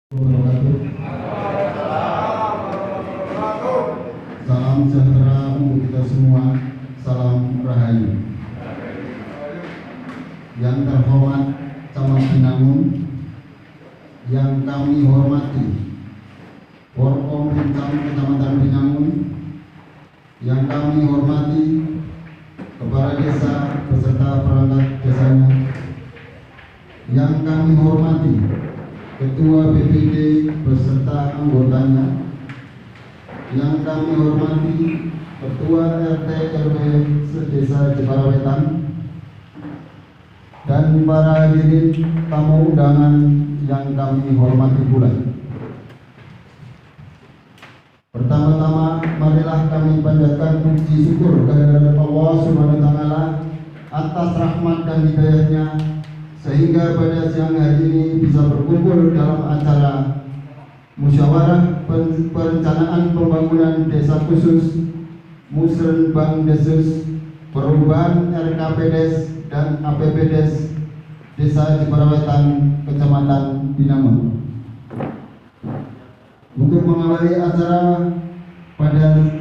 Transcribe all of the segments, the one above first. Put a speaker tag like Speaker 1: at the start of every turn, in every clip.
Speaker 1: Salam sejahtera untuk kita semua. Salam Rahayu. Yang terhormat Camat Binangun, yang kami hormati Forkom Pincam Kecamatan Binangun, yang kami hormati Kepala Desa beserta perangkat desanya, yang kami hormati Ketua BPD beserta anggotanya, yang kami hormati Ketua RT RW Desa Jepara Wetan, dan para hadirin tamu undangan yang kami hormati pula. Pertama-tama, marilah kami panjatkan puji syukur kehadirat Allah Subhanahu wa Ta'ala atas rahmat dan hidayahnya, sehingga pada siang hari ini bisa berkumpul dalam acara musyawarah perencanaan pembangunan desa khusus Musrenbang Desus, perubahan RKPDes dan APBDes Desa Jepara Wetan, Kecamatan Binangun. Untuk mengawali acara pada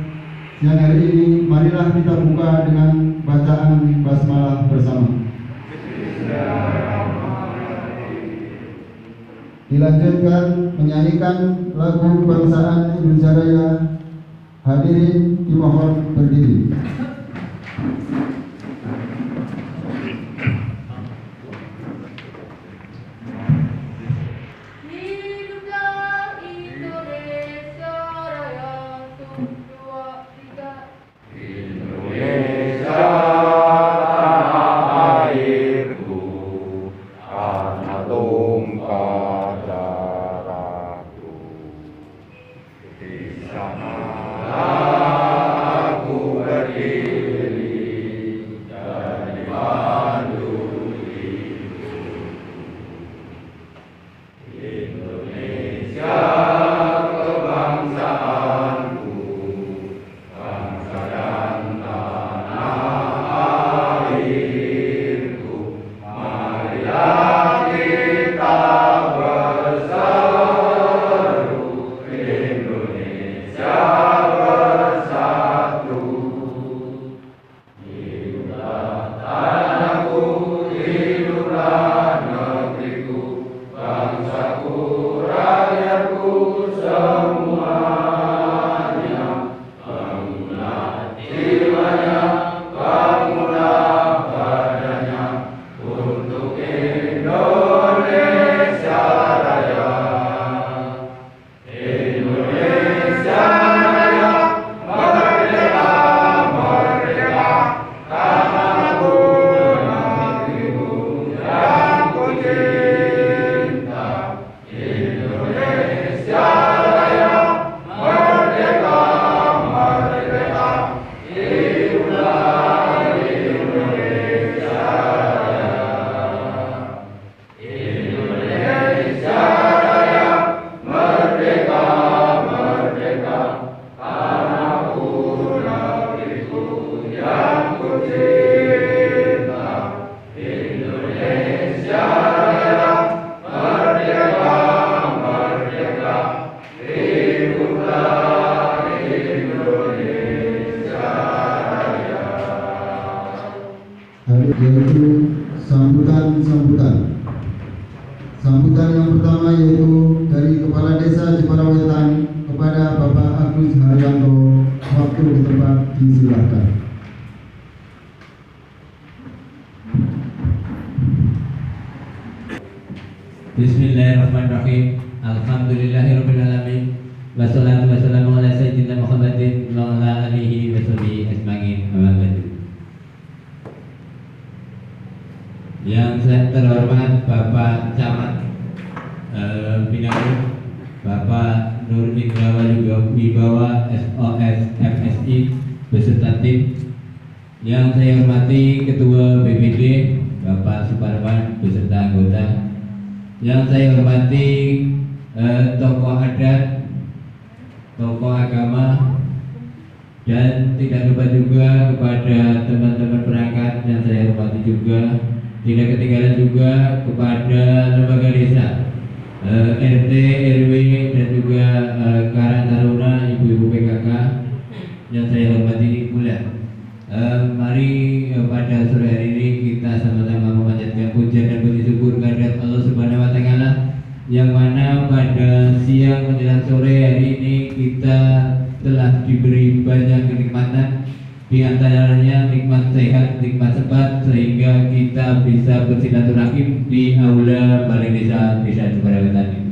Speaker 1: siang hari ini, marilah kita buka dengan bacaan basmalah bersama. Dilanjutkan menyanyikan lagu kebangsaan Indonesia Raya. Hadirin dimohon berdiri. Yaitu sambutan. Sambutan yang pertama yaitu dari Kepala Desa Jepara Wetan kepada Bapak Agus Haryanto. Waktu di tempat disilakan.
Speaker 2: Bismillahirrahmanirrahim. Alhamdulillahirrahmanirrahim. Wassalatu wassalamu ala sayyidina Muhammadin wa ala alihi wa sahbihi ajma'in. Amma ba'du. Yang saya terhormat Bapak Camat Binangun, Bapak Nur Indra Wibawa SOS MSI beserta tim. Yang saya hormati Ketua BPD Bapak Suparman beserta anggota. Yang saya hormati tokoh adat, tokoh agama, dan tidak lupa juga kepada teman-teman perangkat yang saya hormati juga. Tidak ketinggalan juga kepada lembaga desa, RT, RW dan juga Karang Taruna, ibu-ibu PKK yang saya hormati pula. Mari pada sore hari ini kita sama-sama memanjatkan puja dan puji syukur kehadirat Allah Subhanahu wa taala, yang mana pada siang menjelang sore hari ini kita telah diberi banyak kenikmatan, di antaranya nikmat sehat, nikmat sempat, sehingga kita bisa bersilaturahim di aula Balai Desa Jepara Wetan.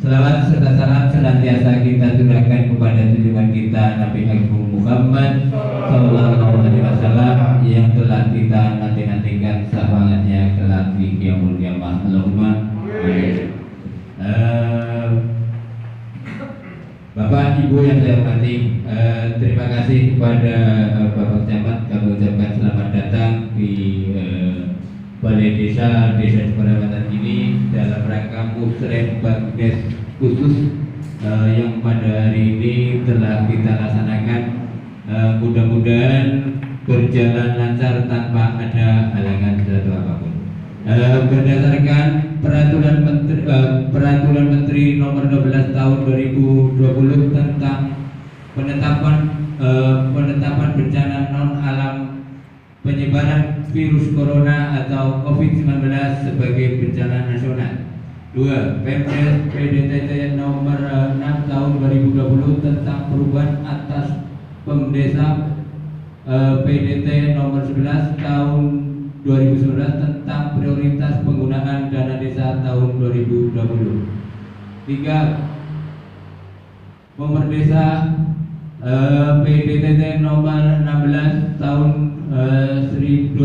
Speaker 2: Selawat serta salam senantiasa kita curahkan kepada junjungan kita Nabi Agung Muhammad Sallallahu Alaihi Wasallam yang telah kita nanti-nantikan syafaatnya kelak di Yaumul Qiyamah. Allahumma amin. Bapak Ibu yang saya hormati, terima kasih kepada Bapak Camat. Kami ucapkan selamat datang di Balai Desa Jepara Wetan ini dalam rangka musrem Bagdes khusus yang pada hari ini telah kita laksanakan. Mudah-mudahan berjalan lancar tanpa ada halangan suatu apapun. Berdasarkan Peraturan Menteri Nomor 12 Tahun 2020 tentang penetapan bencana non alam penyebaran virus corona atau COVID-19 sebagai bencana nasional. 2. Perpres PDTT Nomor 6 Tahun 2020 tentang perubahan atas Pemdesa PDT Nomor 11 Tahun 2019 tentang prioritas penggunaan dana desa tahun 2020. 3. Pemerdesa PDTT Nomor 16 Tahun 2019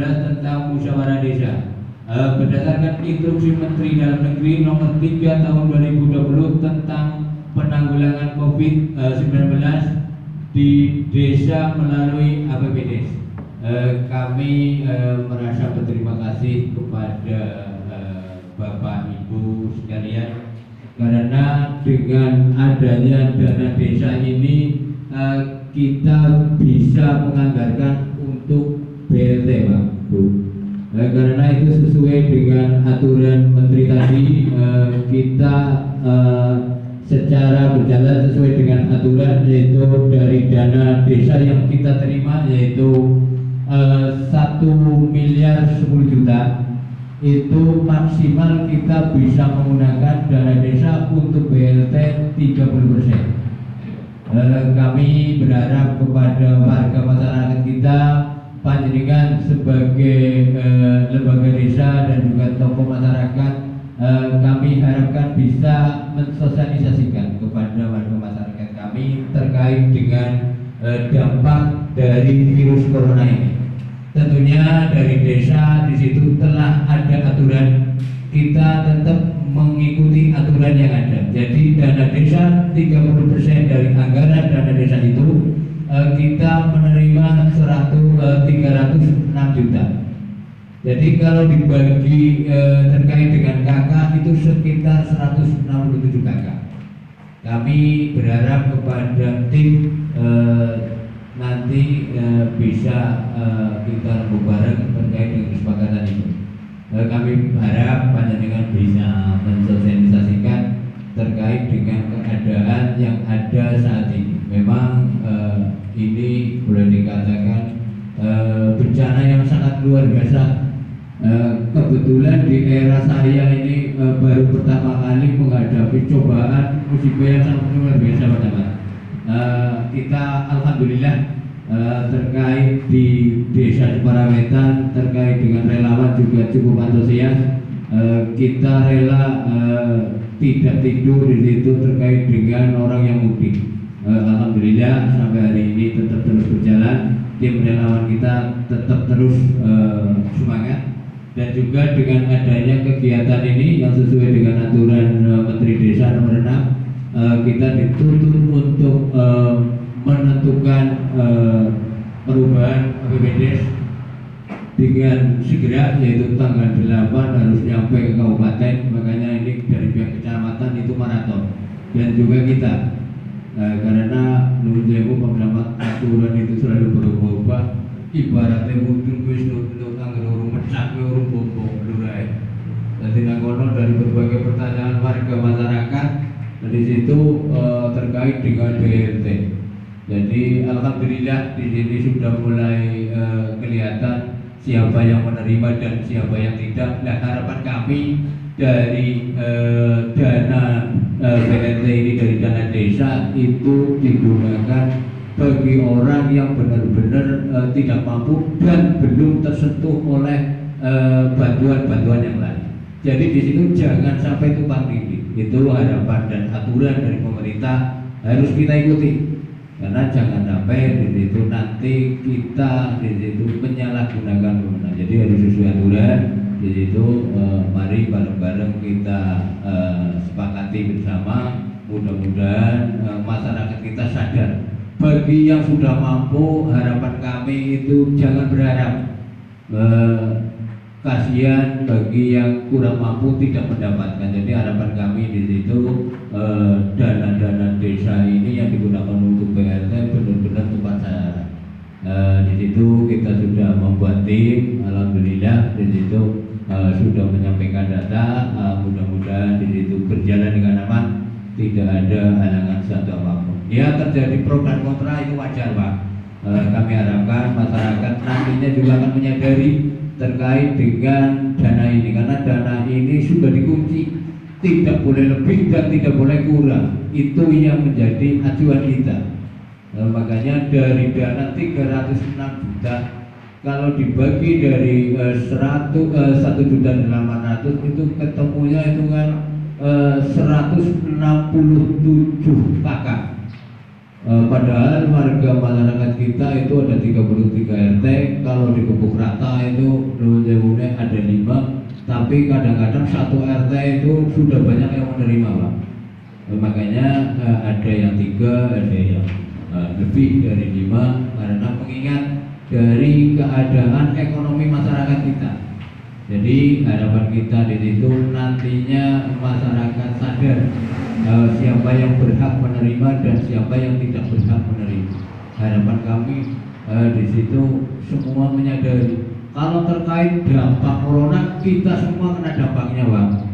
Speaker 2: tentang musyawarah desa. Berdasarkan Instruksi Menteri Dalam Negeri Nomor 3 Tahun 2020 tentang penanggulangan COVID-19 di desa melalui APBD. Kami merasa berterima kasih kepada Bapak Ibu sekalian, karena dengan adanya dana desa ini kita bisa menganggarkan untuk BLT, Pak Bu. Karena itu sesuai dengan aturan Menteri tadi, kita secara berjalan sesuai dengan aturan, yaitu dari dana desa yang kita terima yaitu 1 miliar 10 juta, itu maksimal kita bisa menggunakan dana desa untuk BLT 30%. Kami berharap kepada warga masyarakat kita, panjenengan sebagai lembaga desa dan juga tokoh masyarakat, kami harapkan bisa mensosialisasikan kepada warga masyarakat kami terkait dengan dampak dari virus corona ini. Tentunya dari desa di situ telah ada aturan, kita tetap mengikuti aturan yang ada. Jadi dana desa 30% dari anggaran dana desa itu kita menerima 306 juta. Jadi kalau dibagi terkait dengan kakak itu sekitar 167 kakak. Kami berharap kepada tim nanti bisa kita rembuk bareng terkait dengan kesepakatan itu. Kami harap panjenengan bisa mensosialisasikan terkait dengan keadaan yang ada saat ini. Memang ini boleh dikatakan bencana yang sangat luar biasa. Kebetulan di era saya ini baru pertama kali menghadapi cobaan musibah yang sangat luar biasa, teman-teman. Kita alhamdulillah terkait di Desa Jepara Wetan terkait dengan relawan juga cukup antusias. Kita rela tidak tidur di situ terkait dengan orang yang mudik. Alhamdulillah sampai hari ini tetap terus berjalan. Tim relawan kita tetap terus semangat, dan juga dengan adanya kegiatan ini yang sesuai dengan aturan Menteri Desa Nomor 6, kita dituntut untuk menentukan perubahan APBD dengan segera, yaitu tanggal 8 harus nyampe ke kabupaten. Makanya ini dari pihak kecamatan itu maraton, dan juga kita karena nunggu pendapat aturan itu selalu berubah. Ibaratnya mungkin wis nutut anggar urung mecak urung bombong lurai. Jadi nakono dari berbagai pertanyaan warga masyarakat di situ terkait dengan BRT. Jadi alhamdulillah di sini sudah mulai kelihatan siapa yang menerima dan siapa yang tidak. Nah, harapan kami dari dana BRT ini, dari dana desa itu digunakan bagi orang yang benar-benar tidak mampu dan belum tersentuh oleh bantuan-bantuan yang lain. Jadi di situ jangan sampai tumpang tindih. Itu harapan dan aturan dari pemerintah harus kita ikuti. Karena jangan sampai di situ nanti kita di situ menyalahgunakan wewenang. Jadi harus sesuai aturan. Di situ mari bareng-bareng kita sepakati bersama. Mudah-mudahan masyarakat kita sadar. Bagi yang sudah mampu, harapan kami itu jangan berharap. Kasihan bagi yang kurang mampu tidak mendapatkan. Jadi harapan kami di situ dana-dana desa ini yang digunakan untuk BRT benar-benar tepat sasaran. Di situ kita sudah membuat tim, alhamdulillah di situ sudah menyampaikan data. Mudah-mudahan di situ berjalan dengan aman, tidak ada halangan satu apapun. Ya, terjadi pro dan kontra itu wajar, Pak. Kami harapkan masyarakat nantinya juga akan menyadari terkait dengan dana ini, karena dana ini sudah dikunci, tidak boleh lebih dan tidak boleh kurang. Itu yang menjadi acuan kita. Makanya dari dana 306 juta kalau dibagi dari 1.800.000 itu ketemunya itu kan 167 kakak. Padahal warga masyarakat kita itu ada 33 RT, kalau dikepuk rata itu nunjuknya ada 5, tapi kadang-kadang satu RT itu sudah banyak yang menerima, Pak. Makanya ada yang 3, ada yang lebih dari 5, karena mengingat dari keadaan ekonomi masyarakat kita. Jadi harapan kita di situ nantinya masyarakat sadar siapa yang berhak menerima dan siapa yang tidak berhak menerima. Harapan kami di situ semua menyadari kalau terkait dampak corona kita semua kena dampaknya, Pak.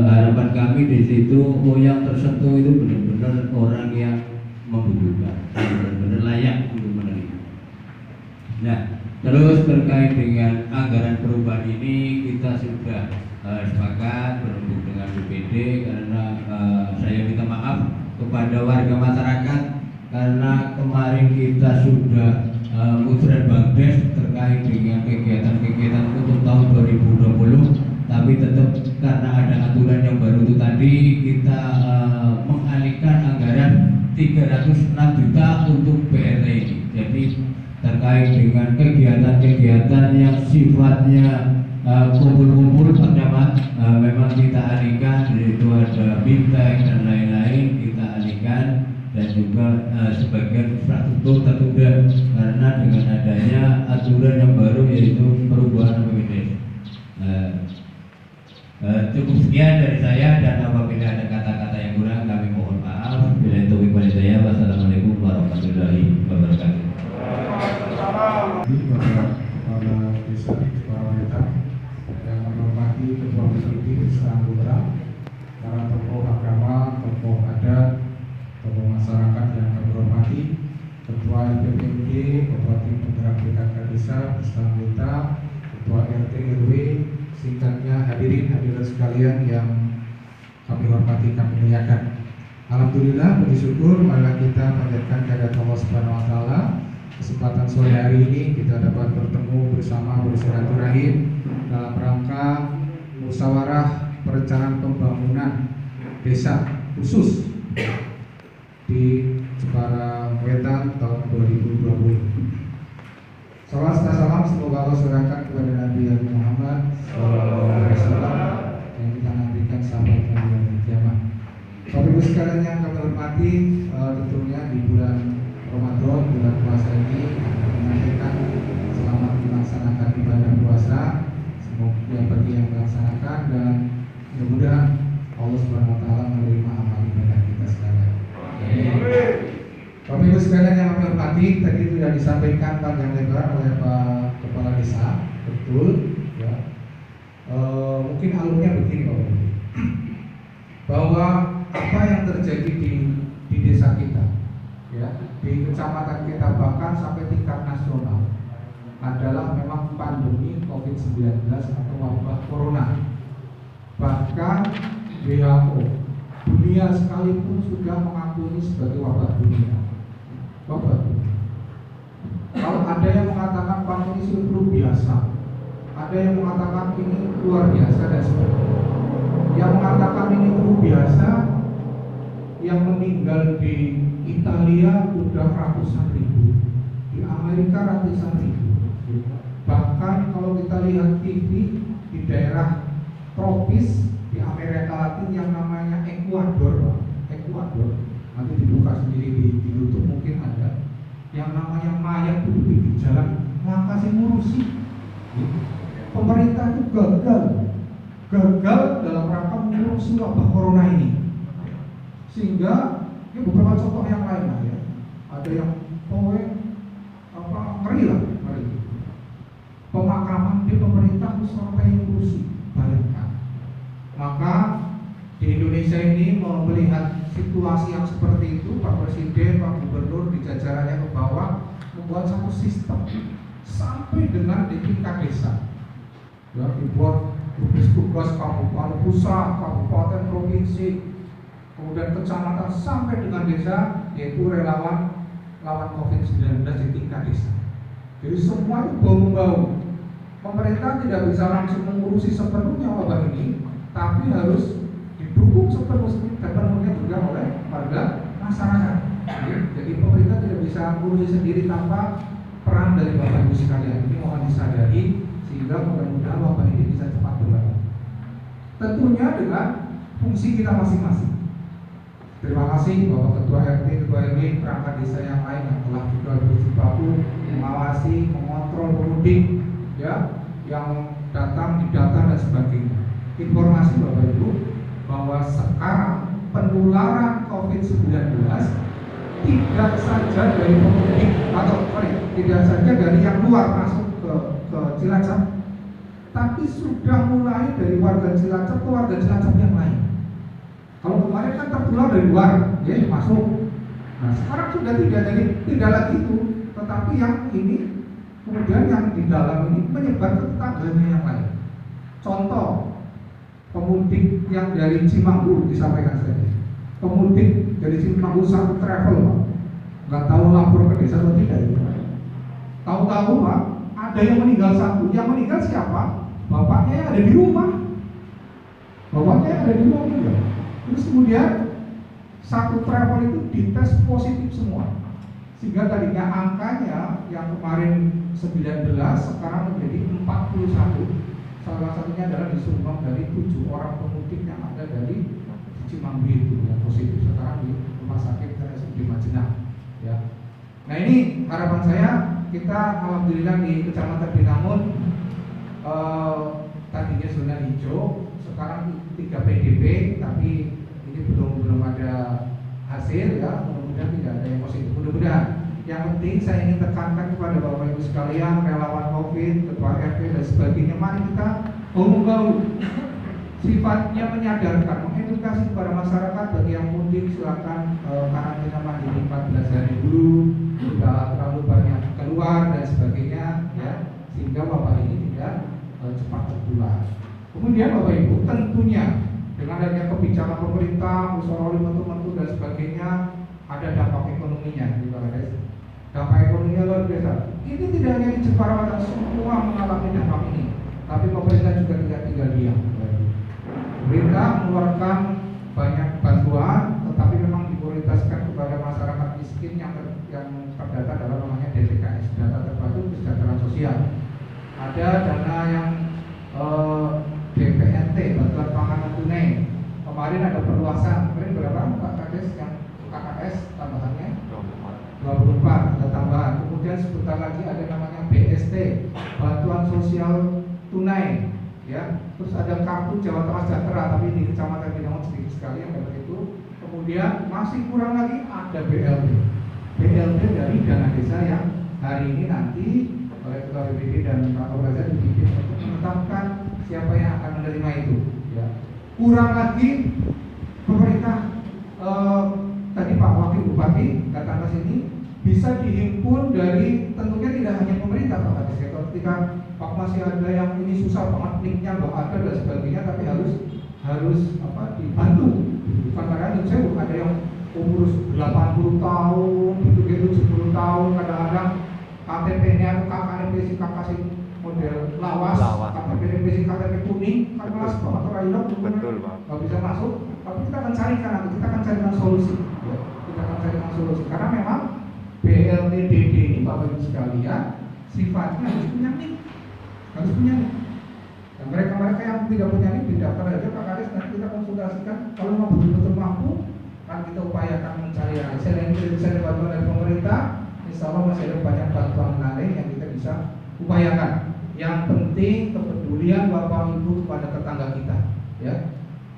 Speaker 2: Harapan kami di situ yang tersentuh itu benar-benar orang yang membutuhkan, benar-benar layak untuk menerima. Nah, terus terkait dengan anggaran perubahan ini kita sudah sepakat berembuk dengan BPD, karena saya minta maaf kepada warga masyarakat karena kemarin kita sudah musrah Bangdes terkait dengan kegiatan-kegiatan untuk tahun 2020, tapi tetap karena ada aturan yang baru itu tadi kita mengalihkan anggaran 306 juta untuk BRT ini. Jadi terkait dengan kegiatan-kegiatan yang sifatnya kumpul-kumpul Pak Camat, memang kita alihkan, yaitu ada bintang dan lain-lain kita alihkan, dan juga sebagian infrastruktur tertunda karena dengan adanya aturan yang baru yaitu perubahan APBD. Cukup sekian dari saya, dan apabila ada kata-kata yang kurang kami mohon maaf. Bila itu kepada saya, wassalamualaikum warahmatullahi wabarakatuh.
Speaker 3: Kepala Desa Ciparaweta yang menghormati Ketua BPD Seanggota, para tokoh agama, tokoh adat, tokoh masyarakat yang kami hormati, Ketua LPPD, Ketua Tim Penggerak PKK Desa Seanggota, Ketua RT RW, singkatnya hadirin hadirat sekalian yang kami hormati, kami muliakan. Alhamdulillah, puji syukur, marilah kita panjatkan kehadirat Allah Subhanahu wa taala. Kesempatan sore hari ini kita dapat bertemu bersama bersilaturahim dalam rangka musyawarah perencanaan pembangunan desa khusus di Ciparaweta tahun 2020. Salam semoga Allah surahkan kepada Nabi Muhammad SAW yang kita nantikan sampai ke kiamat. Bapak Ibu sekalian yang kami hormati, tentunya di bulan Ramadan, bulan puasa ini menantikan selamat melaksanakan ibadah puasa. Semoga bagi yang melaksanakan, dan mudah-mudahan Allah Subhanahu wa taala menerima amal ibadah kita sekalian. Bapak Ibu sekalian yang kami hormati, tadi sudah disampaikan panjang lebar oleh Pak Kepala Desa, betul ya. mungkin alurnya begini Bapak Ibu, bahwa apa yang terjadi di desa kita, ya, di kecamatan kita bahkan sampai tingkat nasional adalah memang pandemi COVID-19 atau wabah corona. Bahkan WHO dunia sekalipun sudah mengakui ini sebagai wabah dunia. Wabah dunia. Kalau ada yang mengatakan pandemi ini flu biasa, ada yang mengatakan ini luar biasa dan sebagainya. Yang mengatakan ini flu biasa, yang meninggal di Italia sudah ratusan ribu, di Amerika ratusan ribu. Bahkan kalau kita lihat TV di daerah tropis di Amerika Latin yang namanya Ekuador, nanti dibuka sendiri di YouTube mungkin ada, yang namanya mayat itu di jalan nggak kasih ngurusi. Pemerintah itu gagal dalam rangka mengurusi wabah corona ini, sehingga ini beberapa contoh yang lain ya, ada yang ngeri. Pemakaman di pemerintah sampai ngurusi, bayangkan. Maka di Indonesia ini mau melihat situasi yang seperti itu, Pak Presiden, Pak Gubernur di jajarannya ke bawah membuat satu sistem sampai dengan di tingkat desa. Ya, dibuat gugus tugas kabupaten pusat, kabupaten provinsi, kemudian kecamatan sampai dengan desa, yaitu relawan lawan COVID-19 di tingkat desa. Jadi semua itu bau-bau. Pemerintah tidak bisa langsung mengurusi sepenuhnya wabah ini, tapi harus didukung sepenuhnya juga oleh warga masyarakat. Jadi pemerintah tidak bisa mengurusi sendiri tanpa peran dari Bapak Ibu sekalian. Ini mohon disadari sehingga mudah-mudahan wabah ini bisa cepat berlalu. Tentunya dengan fungsi kita masing-masing. Terima kasih Bapak Ketua RT, Ketua RW, perangkat desa yang lain yang telah juga berjibaku mengawasi, mengontrol pemudik, ya, yang datang, didata dan sebagainya. Informasi Bapak Ibu bahwa sekarang penularan COVID-19 tidak saja dari pemudik tidak saja dari yang luar masuk ke Cilacap, tapi sudah mulai dari warga Cilacap ke warga Cilacap yang lain. Kalau kemarin kan tertular dari luar, ya masuk. Nah sekarang sudah tidak lagi itu, tetapi yang ini kemudian yang di dalam ini menyebar ke tetangganya yang lain. Contoh pemudik yang dari Cimanggu disampaikan saja. Pemudik dari Cimanggu satu travel, nggak tahu lapor ke desa atau tidak. Tahu-tahu Pak, ada yang meninggal satu. Yang meninggal siapa? Bapaknya yang ada di rumah. Juga. Terus kemudian satu travel itu dites positif semua, sehingga tadinya angkanya yang kemarin 19 sekarang menjadi 41. Salah satunya adalah disumbang dari 7 orang pemudik yang ada dari Cimanggu itu yang positif sekarang di rumah sakit RSUD Majenah. Ya. Nah ini harapan saya, kita alhamdulillah di Kecamatan Binangun tadinya zona hijau, sekarang 3 PDP, tapi ini belum ada hasil ya, mudah-mudahan tidak ada yang positif. Mudah-mudahan. Yang penting saya ingin tekankan kepada Bapak Ibu sekalian, relawan COVID, ketua RT dan sebagainya, mari kita bau-bau. Sifatnya menyadarkan, mengedukasi kepada masyarakat. Bagi yang mudik silakan karantina mandiri 14 hari dulu, tidak terlalu banyak keluar dan sebagainya ya, sehingga wabah ini tidak cepat tertular. Kemudian Bapak Ibu tentunya dengan adanya kebijakan pemerintah, musyawarah mentu dan sebagainya, ada dampak ekonominya di Bangladesh. Dampak ekonominya luar biasa. Ini tidak hanya di Jepara, semua mengalami dampak ini, tapi pemerintah juga tidak tinggal diam. Pemerintah mengeluarkan banyak bantuan, tetapi memang diprioritaskan kepada masyarakat miskin yang terdata dalam namanya DTKS, data terpadu kesejahteraan sosial. Ada dana yang DPNT, bantuan pangan tunai. Kemarin ada perluasan, kemarin berapa Pak Kades yang KKS tambahannya? 24 ada tambahan. Kemudian sebentar lagi ada namanya BST, bantuan sosial tunai. Ya, terus ada kartu Jawa Tengah Sejahtera, tapi di Kecamatan Binangun sedikit sekali yang dapat itu. Kemudian masih kurang lagi ada BLT dari dana desa yang hari ini nanti oleh Ketua BPD dan Pak Kapolres dibikin untuk menetapkan
Speaker 4: siapa yang akan menerima itu. Ya. Kurang lagi pemerintah tadi Pak Wakil Bupati datang ke sini bisa dihimpun dari tentunya tidak hanya pemerintah Pak Kades. Ketika Pak masih ada yang ini susah banget linknya nggak ada dan sebagainya, tapi harus dibantu. Bukan karena saya bukan ada yang umur 80 tahun, gitu 70 tahun, kadang-kadang KTP-nya KKNPC model lawas. KTP kuning, kan kelas banget orang hilang,
Speaker 5: Betul, Pak.
Speaker 4: nggak bisa masuk. Tapi kita akan carikan nanti, kita akan carikan solusi. Ya. Kita akan carikan solusi karena memang BLTDD ini Bapak Ibu sekalian sifatnya harus punya nik. Dan mereka yang tidak punya nik didaftar aja Pak Kades, nanti kita konsultasikan. Kalau memang betul-betul mampu, kan kita upayakan mencari hasil yang tidak bisa dibantu dari pemerintah. Insya Allah masih ada banyak bantuan lain yang kita bisa upayakan. Yang penting kepedulian Bapak Ibu kepada tetangga kita, ya,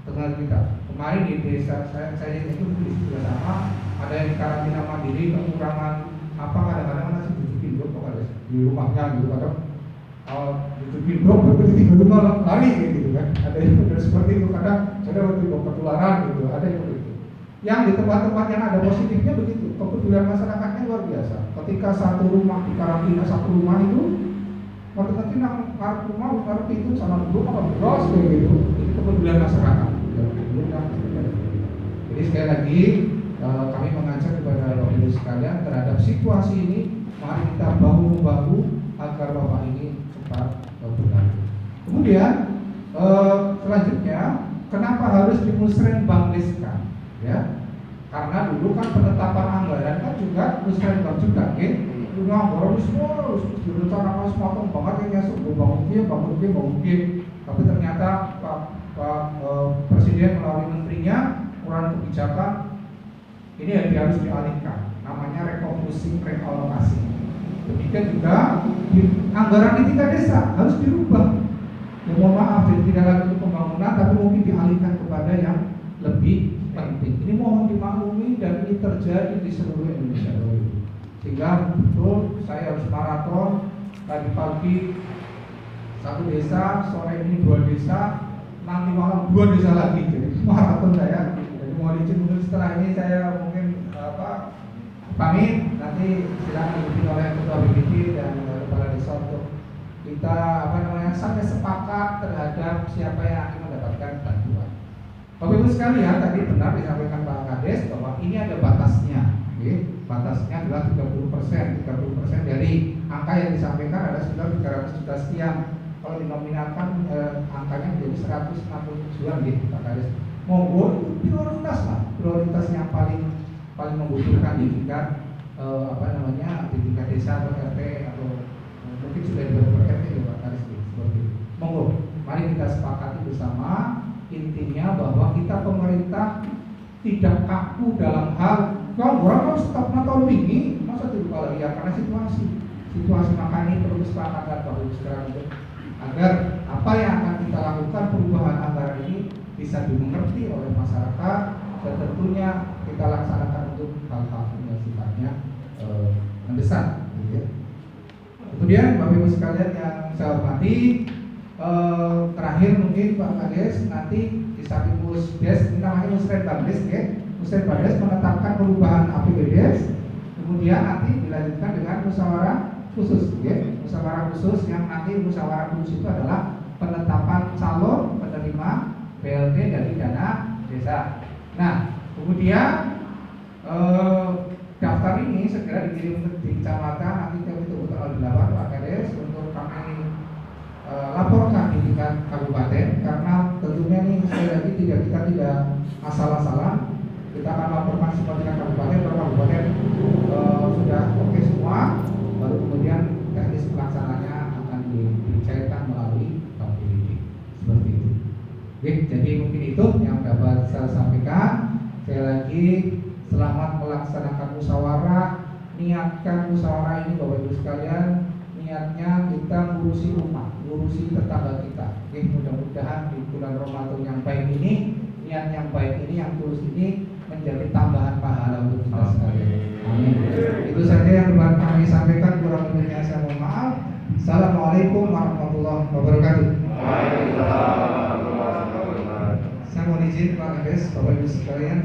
Speaker 4: tetangga kita. Kemarin di desa saya itu juga sama, ada yang karantina mandiri, kekurangan kadang-kadang masih bujukin dok Pak Kades di rumahnya gitu, kadang bujukin dok berarti 3 rumah lari gitu kan. Ada yang seperti itu, kadang ada waktu ketularan gitu, ada yang begitu. Yang di tempat-tempat yang ada positifnya begitu, kepedulian masyarakatnya luar biasa. Ketika satu rumah di karantina, satu rumah itu nanti nang rumah harus itu sama dulu apa bros kayak gitu. Itu kepedulian masyarakat. Jadi sekali lagi kami mengajak kepada Bapak Ibu sekalian terhadap situasi ini, mari kita bahu membahu agar Bapak ini cepat berlalu. Kemudian selanjutnya, kenapa harus dimusrenbanglistkan? Ya, karena dulu kan penetapan anggaran kan juga musrenbang juga, gitu. Dulu anggaran semua harus direncanakan semua banget ya, bangun dia. Tapi ternyata Pak Presiden melalui menterinya kurang kebijakan ini yang harus dialihkan, namanya refocusing realokasi. Demikian juga anggaran di tingkat desa harus dirubah. Ya, mohon maaf, jadi tidak lagi untuk pembangunan, tapi mungkin dialihkan kepada yang lebih penting. Ini mohon dimaklumi dan ini terjadi di seluruh Indonesia. Sehingga betul saya harus maraton tadi pagi 1 desa, sore ini 2 desa, nanti malam 2 desa lagi. Jadi maraton saya. Jadi mohon izin mungkin setelah ini saya mungkin pamit, nanti silakan dipimpin oleh Ketua BPD dan Kepala Desa untuk kita sampai sepakat terhadap siapa yang akan mendapatkan bantuan. Bapak Ibu sekalian, tadi benar disampaikan Pak Kades bahwa ini ada batasnya. Batasnya adalah 30%. 30% dari angka yang disampaikan adalah sekitar 300 juta sekian. Kalau dinominalkan angkanya menjadi 160 juta gitu Pak Kades. Monggo itu prioritas lah, prioritas yang paling membutuhkan di tingkat di tingkat desa atau RT atau mungkin sudah di beberapa RT ya Pak Kades seperti itu. Monggo, mari kita sepakati bersama. Intinya bahwa kita pemerintah tidak kaku dalam hal kalau orang harus tetap tahun ini masa dibuka lagi ya, karena situasi makanya perlu kesepakatan Bapak Ibu sekarang itu agar apa yang akan kita lakukan perubahan anggaran ini bisa dimengerti oleh masyarakat dan tentunya kita laksanakan untuk hal-hal yang sifatnya mendesak. Kemudian Bapak Ibu sekalian yang saya hormati, terakhir mungkin Pak Kades nanti di samping Musdes, ini namanya Musrenbanglist ya. Musrenbanglist menetapkan perubahan APBDes, kemudian nanti dilanjutkan dengan musyawarah khusus ya. Musyawarah khusus yang nanti musyawarah khusus itu adalah penetapan calon penerima BLT dari dana desa. Nah, kemudian daftar ini segera dikirim di kecamatan, nanti kami tunggu tanggal 8 Pak Kades untuk kami laporkan di tingkat kabupaten, karena tentunya ini sekali lagi kita tidak asal-asalan. Kita akan laporkan semua tingkat kabupaten, kabupaten sudah oke semua, baru kemudian teknis pelaksananya akan dicairkan melalui KPD seperti itu. Oke, jadi mungkin itu yang dapat saya sampaikan. Sekali lagi selamat melaksanakan musyawarah. Niatkan musyawarah ini Bapak Ibu sekalian, niatnya kita ngurusi umat, ngurusi tetangga kita. Oke, mudah-mudahan di bulan Ramadan yang baik ini, niat yang baik ini, yang tulus ini menjadi tambahan pahala untuk kita sekalian. Amin. Itu saja yang dapat kami sampaikan, kurang lebihnya saya mohon maaf. Assalamualaikum warahmatullahi wabarakatuh. Saya mohon izin Pak Kades, Bapak Ibu sekalian,